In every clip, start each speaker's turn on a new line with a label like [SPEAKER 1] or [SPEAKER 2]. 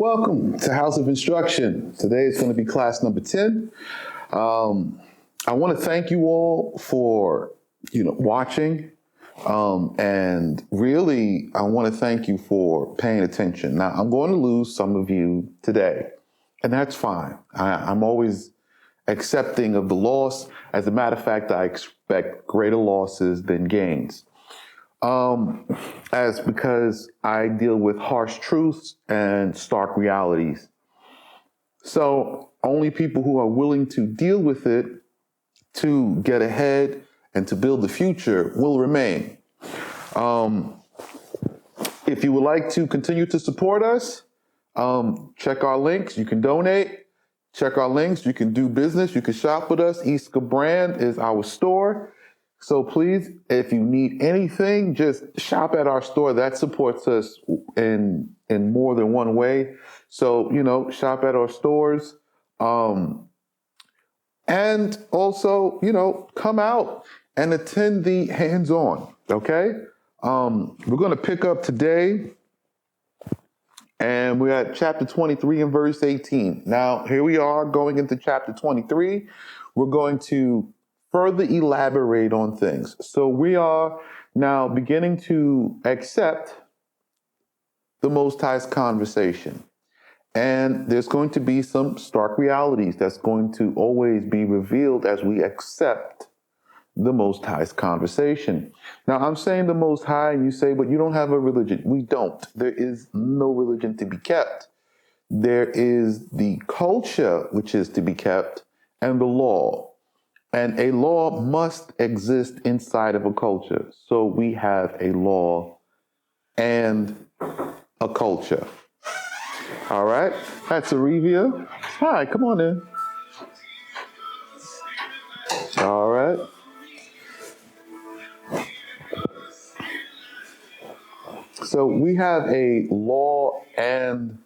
[SPEAKER 1] Welcome to House of Instruction. Today is going to be class number 10. I want to thank you all for, watching. And really, I want to thank you for paying attention. Now, I'm going to lose some of you today, and that's fine. I'm always accepting of the loss. As a matter of fact, I expect greater losses than gains. Because I deal with harsh truths and stark realities. So only people who are willing to deal with it, to get ahead and to build the future will remain. If you would like to continue to support us, check our links. You can donate. Check our links. You can do business. You can shop with us. Iska Brand is our store. So please, if you need anything, just shop at our store. That supports us in more than one way. So, shop at our stores. And also, come out and attend the hands-on, okay? We're going to pick up today, and we're at chapter 23 and verse 18. Now, here we are going into chapter 23. We're going to further elaborate on things. So we are now beginning to accept the Most High's conversation. And there's going to be some stark realities that's going to always be revealed as we accept the Most High's conversation. Now, I'm saying the Most High, and you say, but you don't have a religion. We don't. There is no religion to be kept. There is the culture which is to be kept, and the law. And a law must exist inside of a culture. So we have a law and a culture. All right? That's Arevia. Hi, come on in. All right. So we have a law and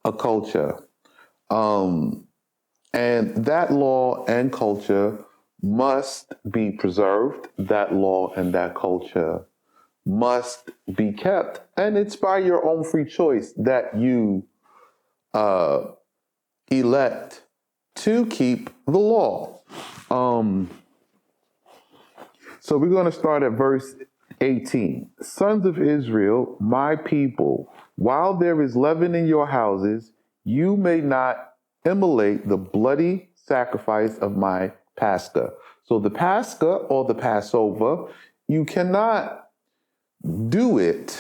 [SPEAKER 1] a culture. And that law and culture must be preserved. That law and that culture must be kept. And it's by your own free choice that you elect to keep the law. So we're going to start at verse 18. Sons of Israel, my people, while there is leaven in your houses, you may not immolate the bloody sacrifice of my Pascha. So the Pascha or the Passover, you cannot do it,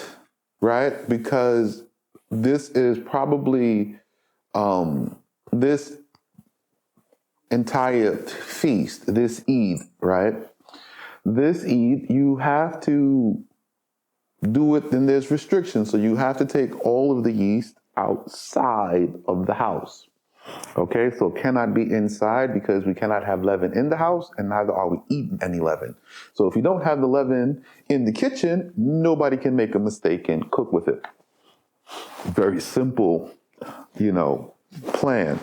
[SPEAKER 1] right? Because this is probably this entire feast, this Eid, right? This Eid, you have to do it, and there's restrictions. So you have to take all of the yeast outside of the house. Okay, so it cannot be inside because we cannot have leaven in the house, and neither are we eating any leaven. So if you don't have the leaven in the kitchen, nobody can make a mistake and cook with it. Very simple, plan.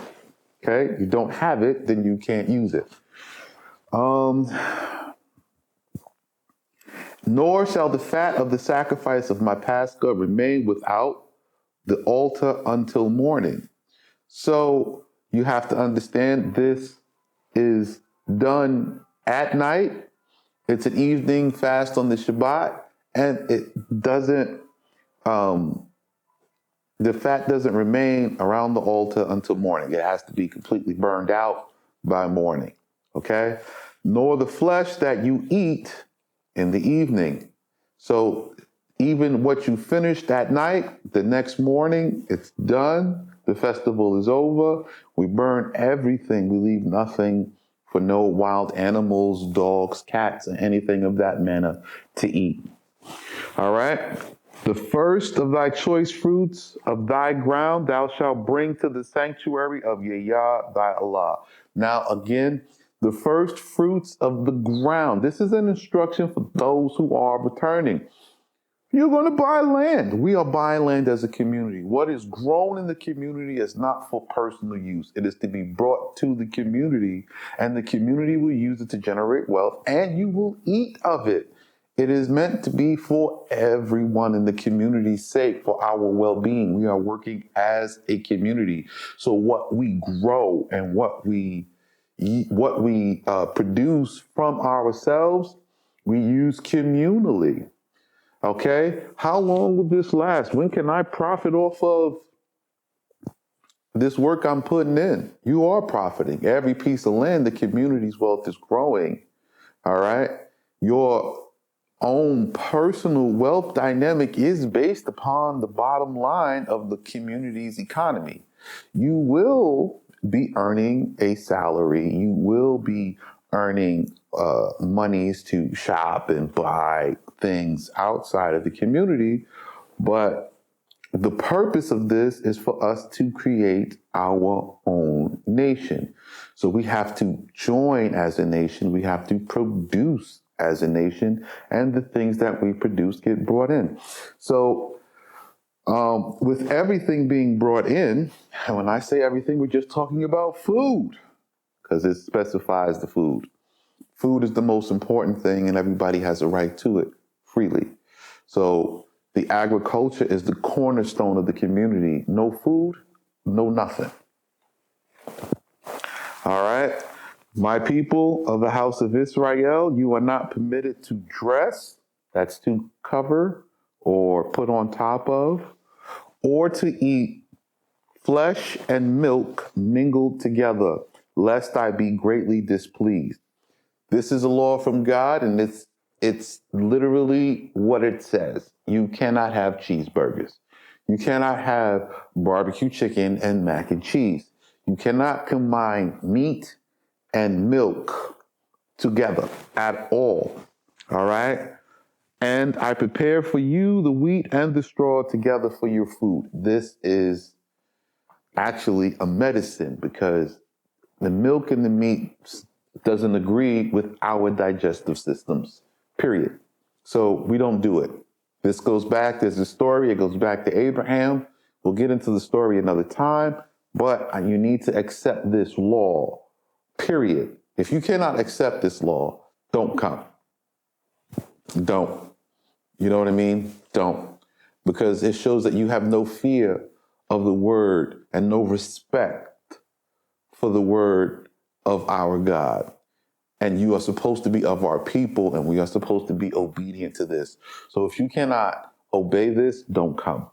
[SPEAKER 1] Okay, you don't have it, then you can't use it. Nor shall the fat of the sacrifice of my Pascha remain without the altar until morning. So you have to understand this is done at night. It's an evening fast on the Shabbat, and it doesn't, the fat doesn't remain around the altar until morning. It has to be completely burned out by morning, okay? Nor the flesh that you eat in the evening. So even what you finished at night, the next morning, it's done. The festival is over. We burn everything. We leave nothing for no wild animals, dogs, cats, and anything of that manner to eat. All right? The first of thy choice fruits of thy ground thou shalt bring to the sanctuary of Yah thy Allah. Now, again, the first fruits of the ground. This is an instruction for those who are returning. You're going to buy land. We are buying land as a community. What is grown in the community is not for personal use. It is to be brought to the community, and the community will use it to generate wealth, and you will eat of it. It is meant to be for everyone in the community's sake, for our well-being. We are working as a community. So what we grow and what we produce from ourselves, we use communally. Okay? How long will this last? When can I profit off of this work I'm putting in? You are profiting. Every piece of land, the community's wealth is growing. All right? Your own personal wealth dynamic is based upon the bottom line of the community's economy. You will be earning a salary. You will be earning monies to shop and buy things outside of the community. But the purpose of this is for us to create our own nation. So we have to join as a nation. We have to produce as a nation, and the things that we produce get brought in. So with everything being brought in, and when I say everything, we're just talking about food, because it specifies the food. Food is the most important thing, and everybody has a right to it freely. So the agriculture is the cornerstone of the community. No food, no nothing. All right? My people of the house of Israel, you are not permitted to dress, that's to cover or put on top of, or to eat flesh and milk mingled together, lest I be greatly displeased. This is a law from God, and it's literally what it says. You cannot have cheeseburgers. You cannot have barbecue chicken and mac and cheese. You cannot combine meat and milk together at all. All right? And I prepare for you the wheat and the straw together for your food. This is actually a medicine, because the milk and the meat doesn't agree with our digestive systems, period. So we don't do it. This goes back, there's a story, it goes back to Abraham. We'll get into the story another time, but you need to accept this law. Period. If you cannot accept this law, don't come. Don't. You know what I mean? Don't. Because it shows that you have no fear of the word and no respect for the word of our God. And you are supposed to be of our people, and we are supposed to be obedient to this. So if you cannot obey this, don't come.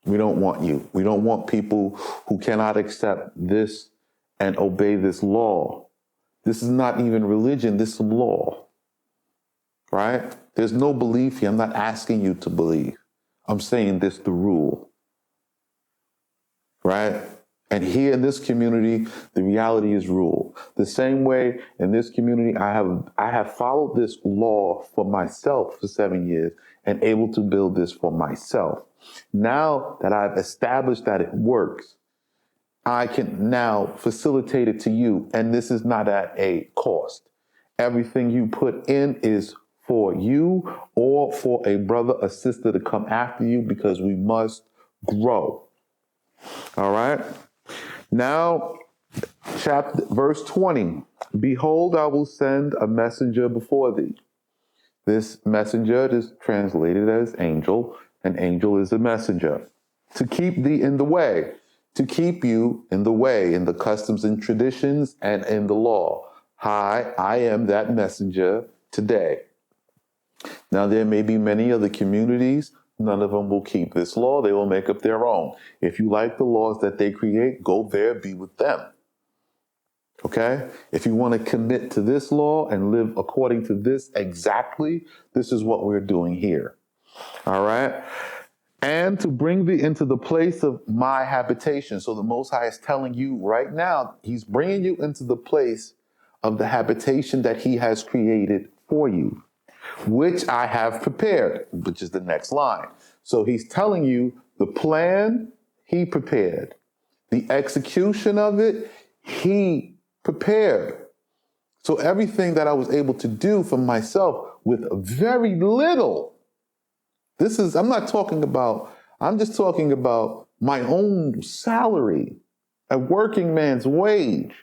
[SPEAKER 1] We don't want you. We don't want people who cannot accept this and obey this law. This is not even religion, this is law, right? There's no belief here. I'm not asking you to believe. I'm saying this the rule, right? And here in this community, the reality is rule. The same way in this community, I have followed this law for myself for 7 years and able to build this for myself. Now that I've established that it works, I can now facilitate it to you, and this is not at a cost. Everything you put in is for you or for a brother or sister to come after you, because we must grow. All right? Now, verse 20. Behold, I will send a messenger before thee. This messenger is translated as angel. An angel is a messenger. To keep thee in the way. To keep you in the way, in the customs and traditions and in the law. Hi, I am that messenger today. Now, there may be many other communities. None of them will keep this law. They will make up their own. If you like the laws that they create, go there, be with them. Okay? If you want to commit to this law and live according to this exactly, this is what we're doing here. All right? And to bring thee into the place of my habitation. So the Most High is telling you right now, he's bringing you into the place of the habitation that he has created for you, which I have prepared, which is the next line. So he's telling you the plan he prepared, the execution of it, he prepared. So everything that I was able to do for myself with very little, I'm just talking about my own salary, a working man's wage.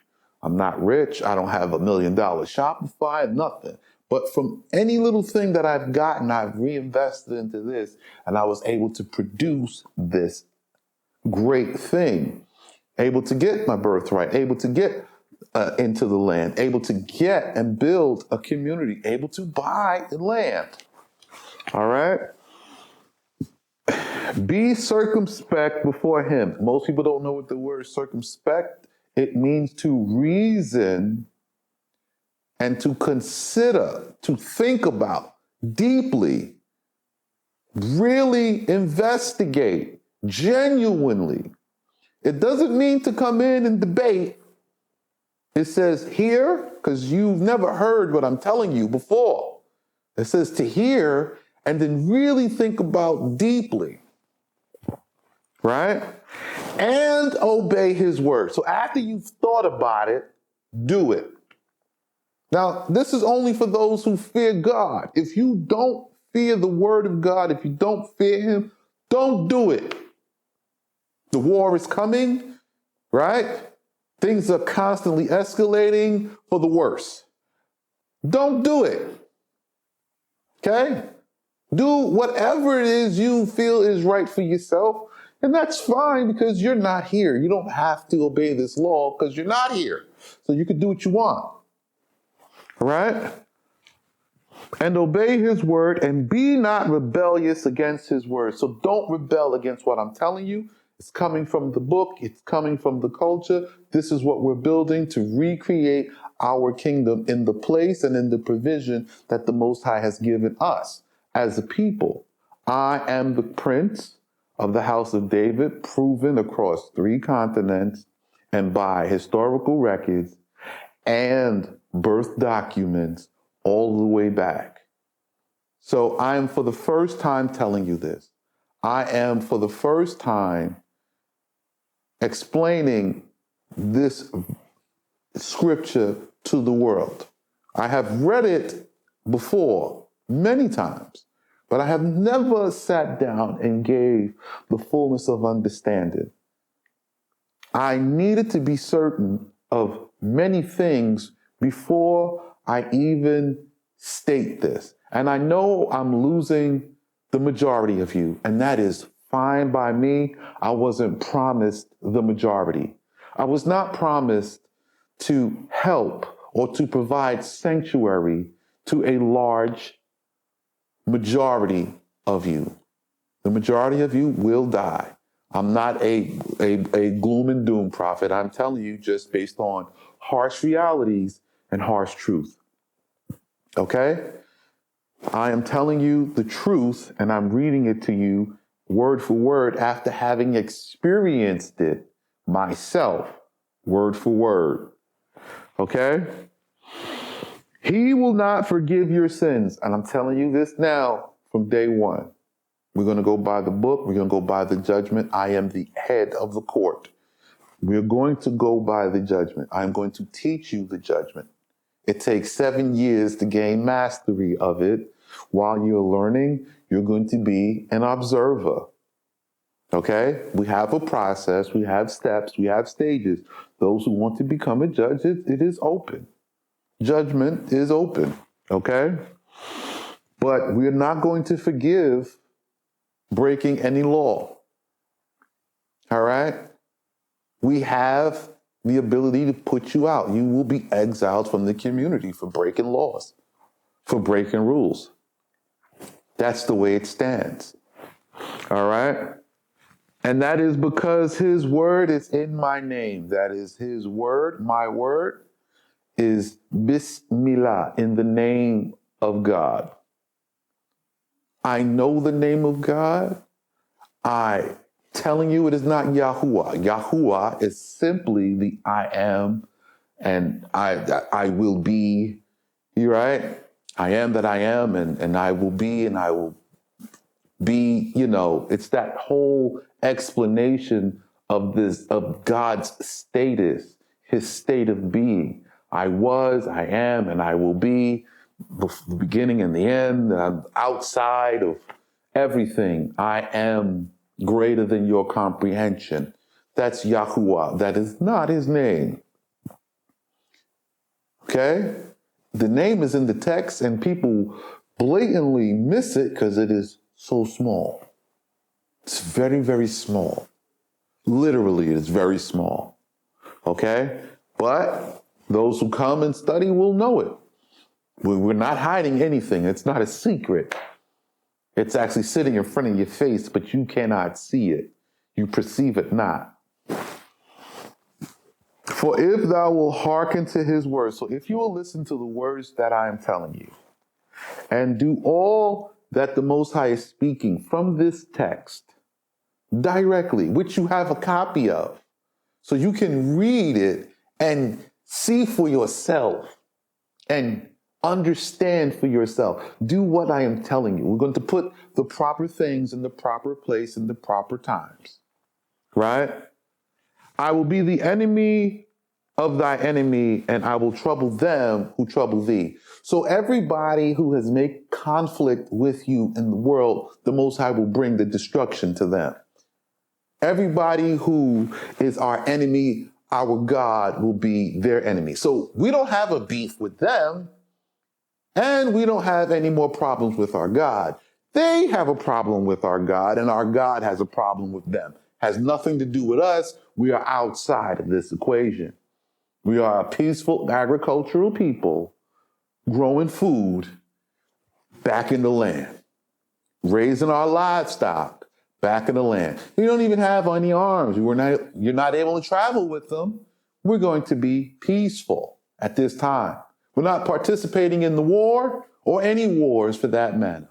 [SPEAKER 1] I'm not rich. I don't have $1 million Shopify, nothing. But from any little thing that I've gotten, I've reinvested into this, and I was able to produce this great thing, able to get my birthright, able to get into the land, able to get and build a community, able to buy the land. All right? Be circumspect before him. Most people don't know what the word circumspect, it means to reason and to consider, to think about deeply, really investigate, genuinely. It doesn't mean to come in and debate. It says hear, because you've never heard what I'm telling you before. It says to hear and then really think about deeply, right? And obey his word. So after you've thought about it, do it. Now, this is only for those who fear God. If you don't fear the word of God, if you don't fear him, don't do it. The war is coming, right? Things are constantly escalating for the worse. Don't do it. Okay? Do whatever it is you feel is right for yourself. And that's fine because you're not here. You don't have to obey this law because you're not here. So you can do what you want. Right? And obey his word and be not rebellious against his word. So don't rebel against what I'm telling you. It's coming from the book. It's coming from the culture. This is what we're building to recreate our kingdom in the place and in the provision that the Most High has given us as a people. I am the prince of the house of David, proven across 3 continents and by historical records and birth documents all the way back. So I am for the first time telling you this. I am for the first time explaining this scripture to the world. I have read it before many times, but I have never sat down and gave the fullness of understanding. I needed to be certain of many things before I even state this. And I know I'm losing the majority of you, and that is fine by me. I wasn't promised the majority. I was not promised to help or to provide sanctuary to a large majority of you. The majority of you will die. I'm not a gloom and doom prophet. I'm telling you just based on harsh realities and harsh truth. Okay? I am telling you the truth, and I'm reading it to you word for word after having experienced it myself, word for word. Okay? He will not forgive your sins. And I'm telling you this now from day one. We're going to go by the book. We're going to go by the judgment. I am the head of the court. We're going to go by the judgment. I'm going to teach you the judgment. It takes 7 years to gain mastery of it. While you're learning, you're going to be an observer. Okay? We have a process. We have steps. We have stages. Those who want to become a judge, it is open. Judgment is open. Okay? But we're not going to forgive breaking any law. All right? We have the ability to put you out. You will be exiled from the community for breaking laws, for breaking rules. That's the way it stands. All right? And that is because his word is in my name. That is his word. My word is Bismillah, in the name of God. I know the name of God. I telling you it is not Yahuwah. Yahuwah is simply the I am and I will be. You right? I am that I am and I will be and I will be, it's that whole explanation of this, of God's status, his state of being. I was, I am, and I will be, the beginning and the end. I'm outside of everything. I am greater than your comprehension. That's Yahuwah. That is not his name. Okay? The name is in the text and people blatantly miss it because it is so small. It's very, very small. Literally, it's very small. Okay? But those who come and study will know it. We're not hiding anything. It's not a secret. It's actually sitting in front of your face, but you cannot see it. You perceive it not. For if thou will hearken to his words, so if you will listen to the words that I am telling you, and do all that the Most High is speaking from this text directly, which you have a copy of, so you can read it and see for yourself and understand for yourself. Do what I am telling you. We're going to put the proper things in the proper place in the proper times, right? I will be the enemy of thy enemy, and I will trouble them who trouble thee. So everybody who has made conflict with you in the world, the Most High will bring the destruction to them. Everybody who is our enemy, our God will be their enemy. So we don't have a beef with them, and we don't have any more problems with our God. They have a problem with our God, and our God has a problem with them. Has nothing to do with us. We are outside of this equation. We are a peaceful agricultural people growing food back in the land, raising our livestock back in the land. We don't even have any arms. You're not able to travel with them. We're going to be peaceful at this time. We're not participating in the war or any wars for that matter.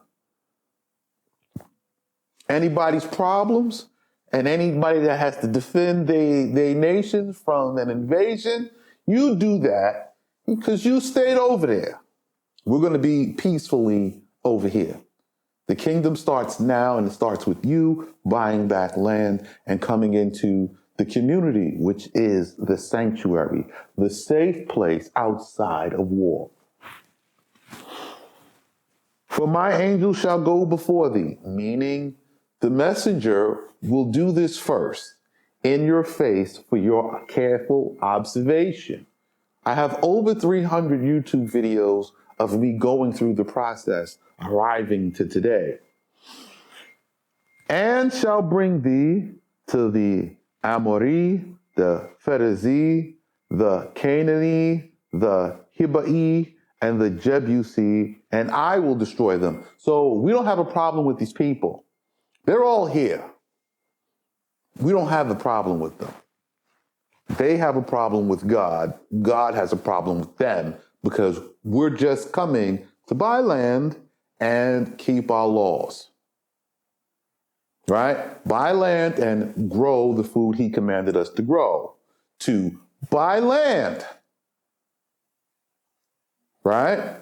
[SPEAKER 1] Anybody's problems and anybody that has to defend their nations from an invasion, you do that because you stayed over there. We're going to be peacefully over here. The kingdom starts now, and it starts with you buying back land and coming into the community, which is the sanctuary, the safe place outside of war. For my angel shall go before thee, meaning the messenger will do this first in your face for your careful observation. I have over 300 YouTube videos of me going through the process, arriving to today. And shall bring thee to the Amori, the Pharisee, the Canaanite, the Hibai, and the Jebusi, and I will destroy them. So we don't have a problem with these people. They're all here. We don't have a problem with them. They have a problem with God. God has a problem with them because we're just coming to buy land and keep our laws. Right? Buy land and grow the food he commanded us to grow. To buy land. Right?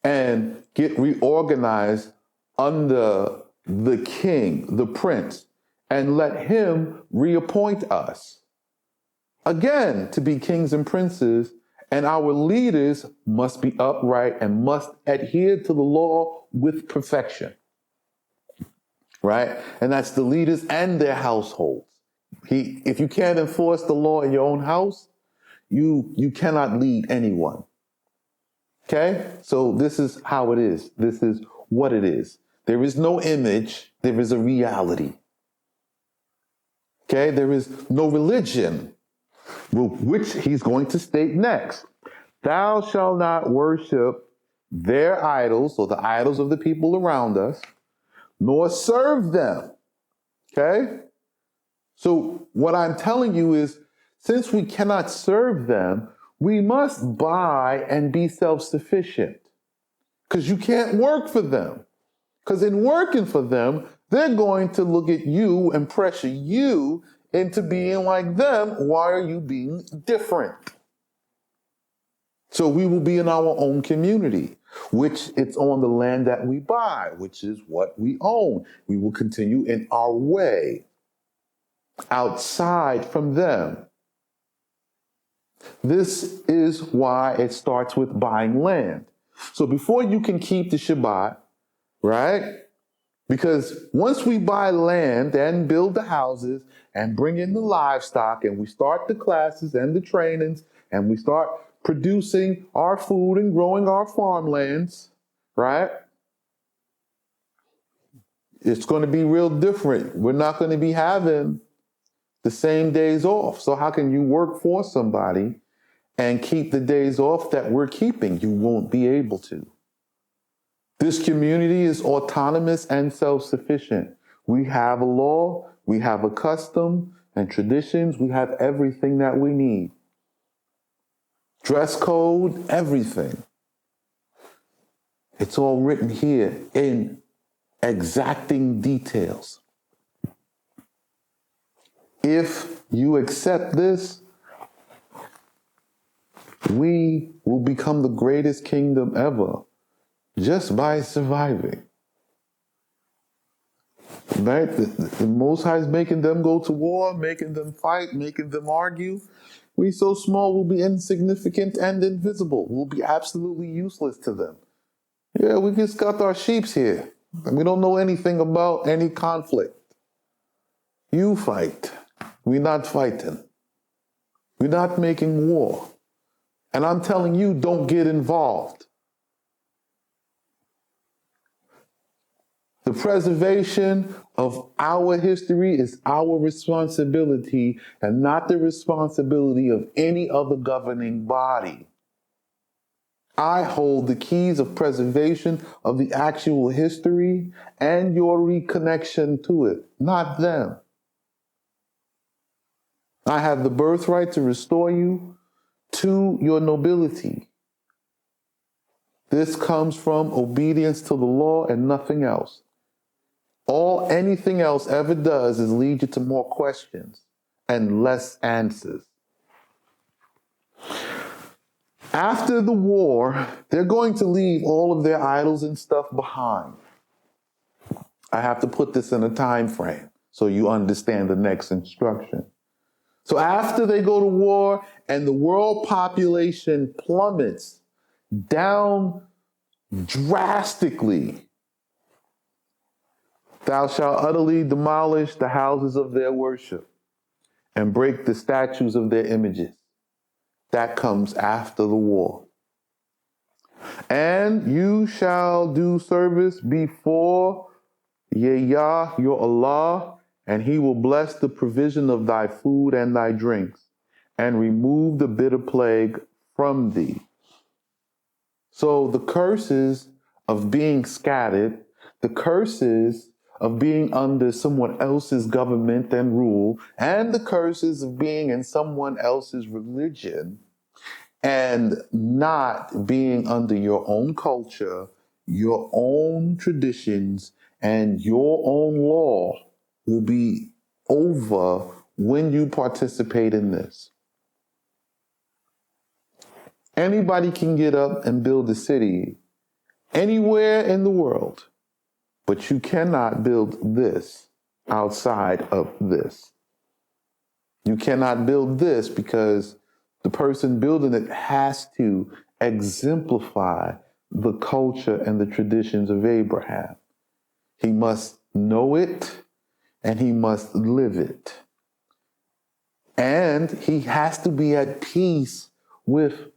[SPEAKER 1] And get reorganized under the king, the prince, and let him reappoint us. Again, to be kings and princes, and our leaders must be upright and must adhere to the law with perfection. Right? And that's the leaders and their households. If you can't enforce the law in your own house, you cannot lead anyone. Okay? So this is how it is. This is what it is. There is no image. There is a reality. Okay? There is no religion, which he's going to state next. Thou shalt not worship their idols, or the idols of the people around us, nor serve them. Okay? So what I'm telling you is, since we cannot serve them, we must buy and be self-sufficient. Because you can't work for them. Because in working for them, they're going to look at you and pressure you into being like them. Why are you being different? So we will be in our own community, which it's on the land that we buy, which is what we own. We will continue in our way, outside from them. This is why it starts with buying land. So before you can keep the Shabbat, right? Because once we buy land and build the houses and bring in the livestock and we start the classes and the trainings and we start producing our food and growing our farmlands, right? It's going to be real different. We're not going to be having the same days off. So how can you work for somebody and keep the days off that we're keeping? You won't be able to. This community is autonomous and self-sufficient. We have a law, we have a custom and traditions, we have everything that we need. Dress code, everything. It's all written here in exacting details. If you accept this, we will become the greatest kingdom ever just by surviving. Right? The Most High is making them go to war, making them fight, making them argue. We so small, we'll be insignificant and invisible. We'll be absolutely useless to them. Yeah, we just got our sheeps here. We don't know anything about any conflict. You fight. We're not fighting. We're not making war. And I'm telling you, don't get involved. The preservation of our history is our responsibility and not the responsibility of any other governing body. I hold the keys of preservation of the actual history and your reconnection to it, not them. I have the birthright to restore you to your nobility. This comes from obedience to the law and nothing else. All anything else ever does is lead you to more questions and less answers. After the war, they're going to leave all of their idols and stuff behind. I have to put this in a time frame so you understand the next instruction. So after they go to war and the world population plummets down drastically, thou shalt utterly demolish the houses of their worship and break the statues of their images. That comes after the war. And you shall do service before Yah, your Allah, and he will bless the provision of thy food and thy drinks, and remove the bitter plague from thee. So the curses of being scattered, the curses of being under someone else's government and rule, and the curses of being in someone else's religion, and not being under your own culture, your own traditions, and your own law will be over when you participate in this. Anybody can get up and build a city anywhere in the world, but you cannot build this outside of this. You cannot build this because the person building it has to exemplify the culture and the traditions of Abraham. He must know it and he must live it. And he has to be at peace with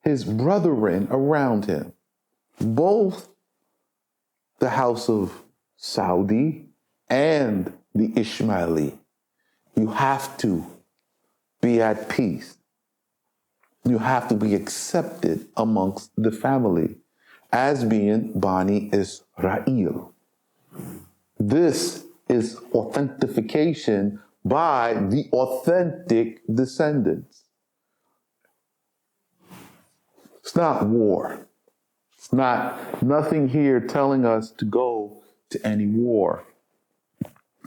[SPEAKER 1] his brethren around him, both the house of Saudi and the Ishmaeli. You have to be at peace. You have to be accepted amongst the family as being Bani Israel. This is authentication by the authentic descendants. It's not war. It's not nothing here telling us to go to any war.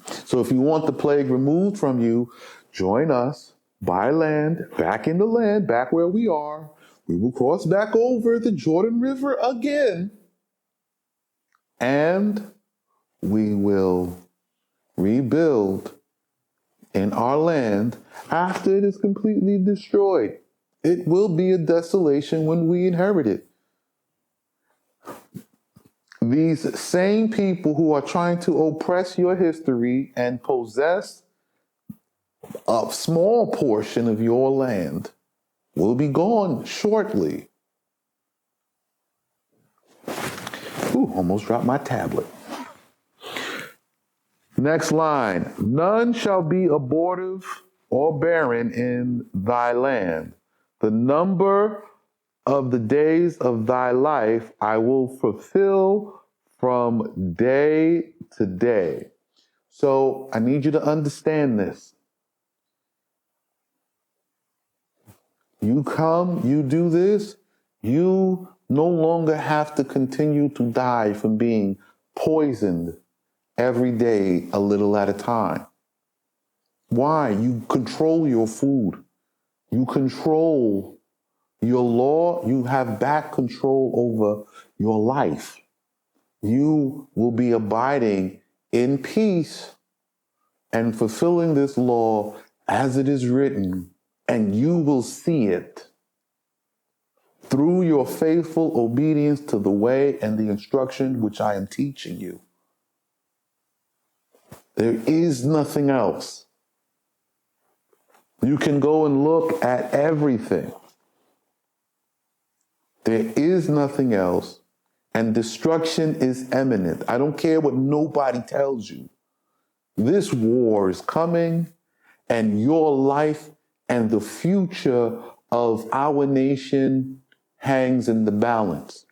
[SPEAKER 1] So if you want the plague removed from you, join us, buy land, back in the land, back where we are. We will cross back over the Jordan River again. And we will rebuild in our land after it is completely destroyed. It will be a desolation when we inherit it. These same people who are trying to oppress your history and possess a small portion of your land will be gone shortly. Ooh, almost dropped my tablet. Next line. None shall be abortive or barren in thy land. The number of the days of thy life I will fulfill from day to day. So I need you to understand this. You come, you do this, you no longer have to continue to die from being poisoned every day a little at a time. Why? You control your food. You control your law. You have back control over your life. You will be abiding in peace and fulfilling this law as it is written, and you will see it through your faithful obedience to the way and the instruction which I am teaching you. There is nothing else. You can go and look at everything. There is nothing else, and destruction is imminent. I don't care what nobody tells you. This war is coming, and your life and the future of our nation hangs in the balance.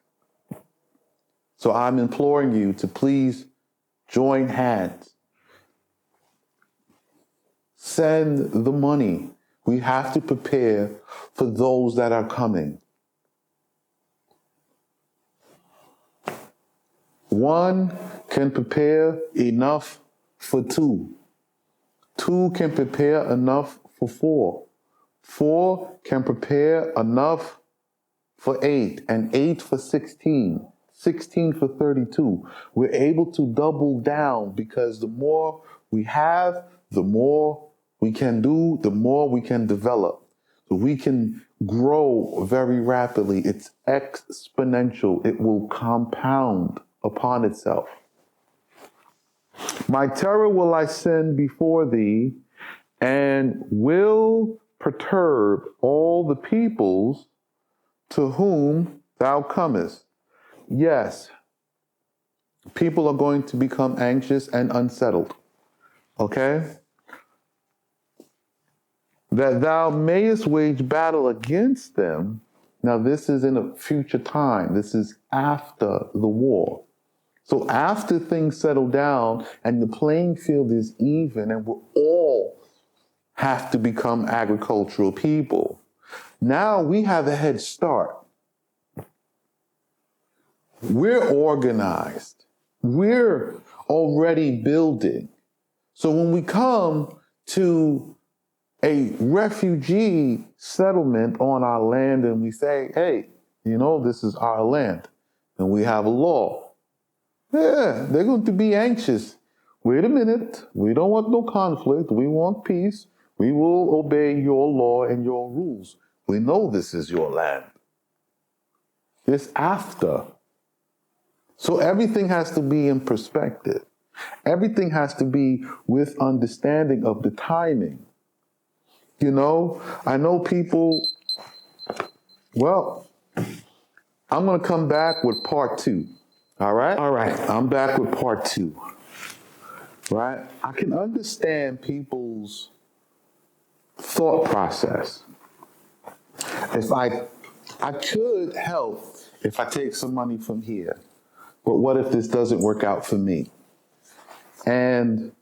[SPEAKER 1] So I'm imploring you to please join hands. Send the money. We have to prepare for those that are coming. One can prepare enough for two. Two can prepare enough for four. Four can prepare enough for 8, and 8 for 16. 16 for 32. We're able to double down because the more we have, the more we can do, the more we can develop. So we can grow very rapidly. It's exponential. It will compound upon itself. My terror will I send before thee, and will perturb all the peoples to whom thou comest. Yes, people are going to become anxious and unsettled. Okay? That thou mayest wage battle against them. Now, this is in a future time. This is after the war. So after things settle down and the playing field is even and we all have to become agricultural people, now we have a head start. We're organized. We're already building. So when we come to a refugee settlement on our land and we say, hey, this is our land and we have a law. Yeah, they're going to be anxious. Wait a minute. We don't want no conflict. We want peace. We will obey your law and your rules. We know this is your land. It's after. So everything has to be in perspective. Everything has to be with understanding of the timing. I know people, well, I'm going to come back with part 2. All right? All right. I'm back with part 2. Right? I can understand people's thought process. If I could help if I take some money from here, but what if this doesn't work out for me? And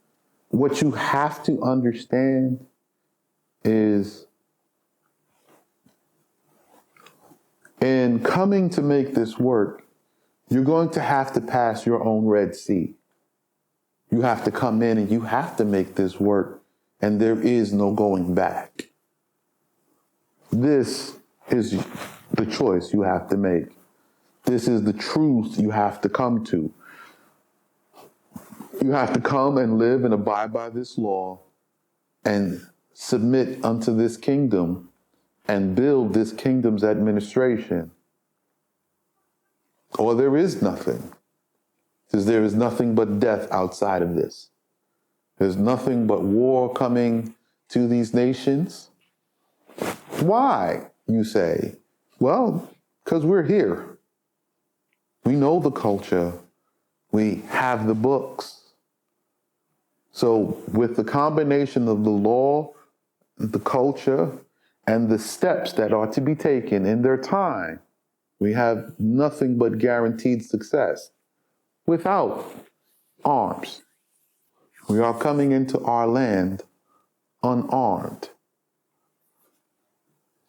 [SPEAKER 1] what you have to understand is in coming to make this work, you're going to have to pass your own Red Sea. You have to come in and you have to make this work, and there is no going back. This is the choice you have to make. This is the truth you have to come to. You have to come and live and abide by this law and submit unto this kingdom and build this kingdom's administration. Or there is nothing. Because there is nothing but death outside of this. There's nothing but war coming to these nations. Why? you say? Well, because we're here. We know the culture. We have the books. So with the combination of the law, the culture, and the steps that are to be taken in their time, we have nothing but guaranteed success without arms. We are coming into our land unarmed.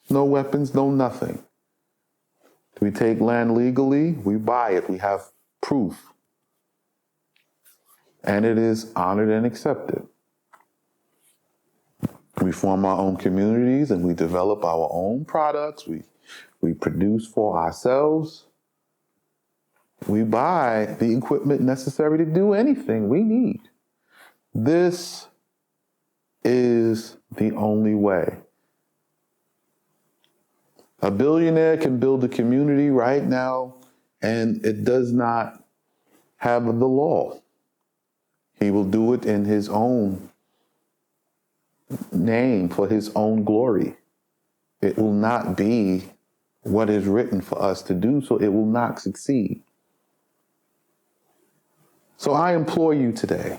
[SPEAKER 1] No weapons, no nothing. We take land legally, we buy it, we have proof. And it is honored and accepted. We form our own communities and we develop our own products. We produce for ourselves. We buy the equipment necessary to do anything we need. This is the only way. A billionaire can build a community right now, and it does not have the law. He will do it in his own name, for his own glory. It will not be what is written for us to do, so it will not succeed. So I implore you today,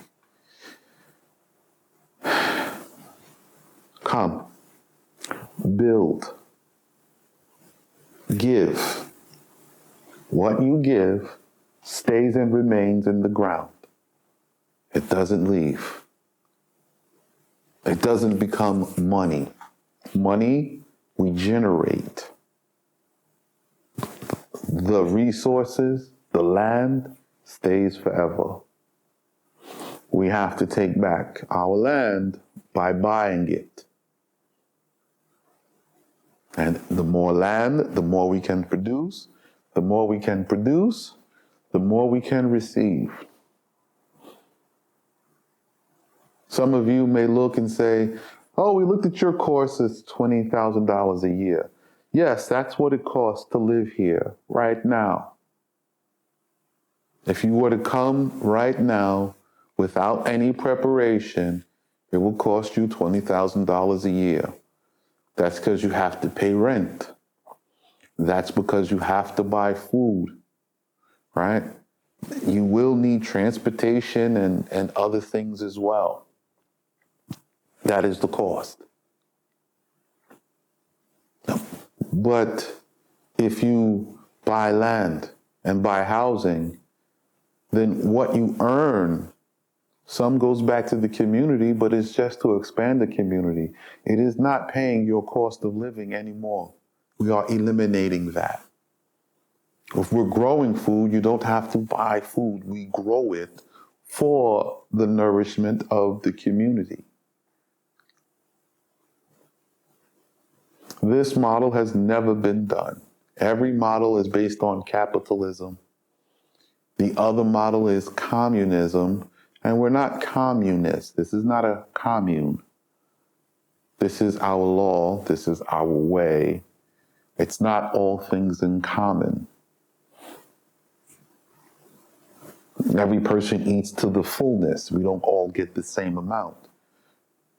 [SPEAKER 1] come, build, give. What you give stays and remains in the ground. It doesn't leave. It doesn't become money. Money we generate. The resources, the land, stays forever. We have to take back our land by buying it. And the more land, the more we can produce. The more we can produce, the more we can receive. Some of you may look and say, oh, we looked at your course, it's $20,000 a year. Yes, that's what it costs to live here right now. If you were to come right now without any preparation, it will cost you $20,000 a year. That's because you have to pay rent. That's because you have to buy food, right? You will need transportation and other things as well. That is the cost. But if you buy land and buy housing, then what you earn, some goes back to the community, but it's just to expand the community. It is not paying your cost of living anymore. We are eliminating that. If we're growing food, you don't have to buy food. We grow it for the nourishment of the community. This model has never been done. Every model is based on capitalism. The other model is communism, and we're not communists. This is not a commune. This is our law. This is our way. It's not all things in common. Every person eats to the fullness. We don't all get the same amount.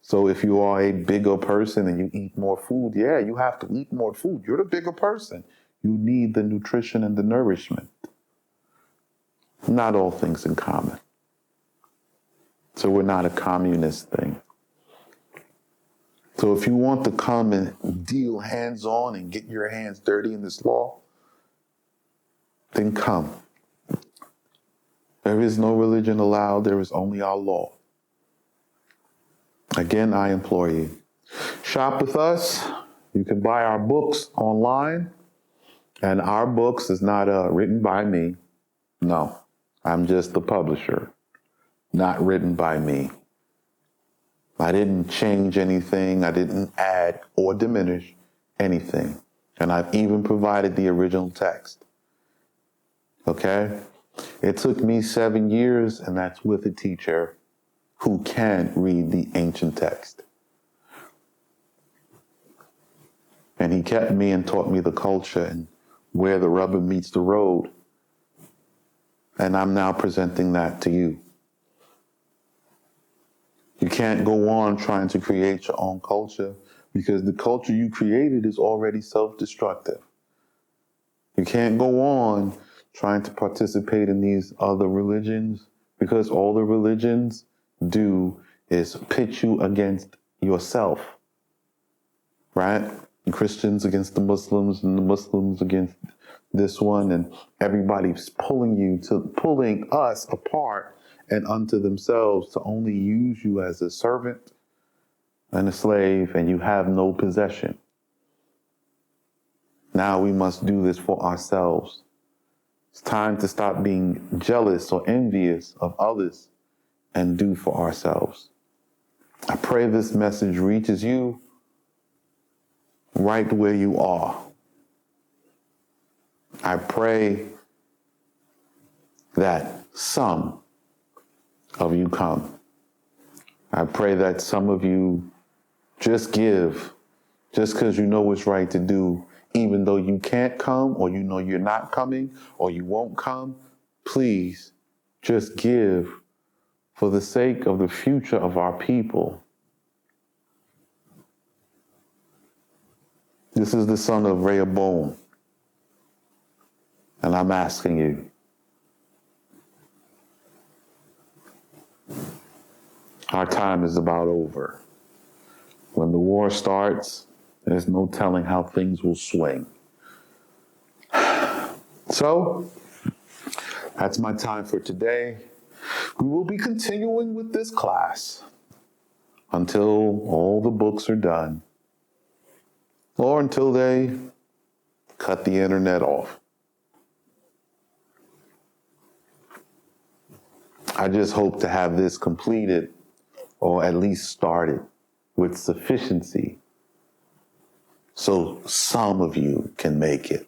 [SPEAKER 1] So if you are a bigger person and you eat more food, yeah, you have to eat more food. You're the bigger person. You need the nutrition and the nourishment. Not all things in common. So we're not a communist thing. So if you want to come and deal hands-on and get your hands dirty in this law, then come. There is no religion allowed. There is only our law. Again, I implore you, shop with us. You can buy our books online. And our books is not written by me. No, I'm just the publisher, not written by me. I didn't change anything. I didn't add or diminish anything. And I've even provided the original text. Okay? It took me 7 years, and that's with a teacher who can read the ancient text. And he kept me and taught me the culture and where the rubber meets the road. And I'm now presenting that to you. You can't go on trying to create your own culture because the culture you created is already self-destructive. You can't go on trying to participate in these other religions, because all the religions do is pit you against yourself, right? The Christians against the Muslims, and the Muslims against this one, and everybody's pulling us apart and unto themselves to only use you as a servant and a slave, and you have no possession. Now we must do this for ourselves. It's time to stop being jealous or envious of others and do for ourselves. I pray this message reaches you right where you are. I pray that some of you come. I pray that some of you just give, just because you know what's right to do, even though you can't come, or you know you're not coming, or you won't come. Please just give for the sake of the future of our people. This is the son of Rehoboam, and I'm asking you, our time is about over. When the war starts, there's no telling how things will swing. So, that's my time for today. We will be continuing with this class until all the books are done, or until they cut the internet off. I just hope to have this completed, or at least started, with sufficiency, so some of you can make it.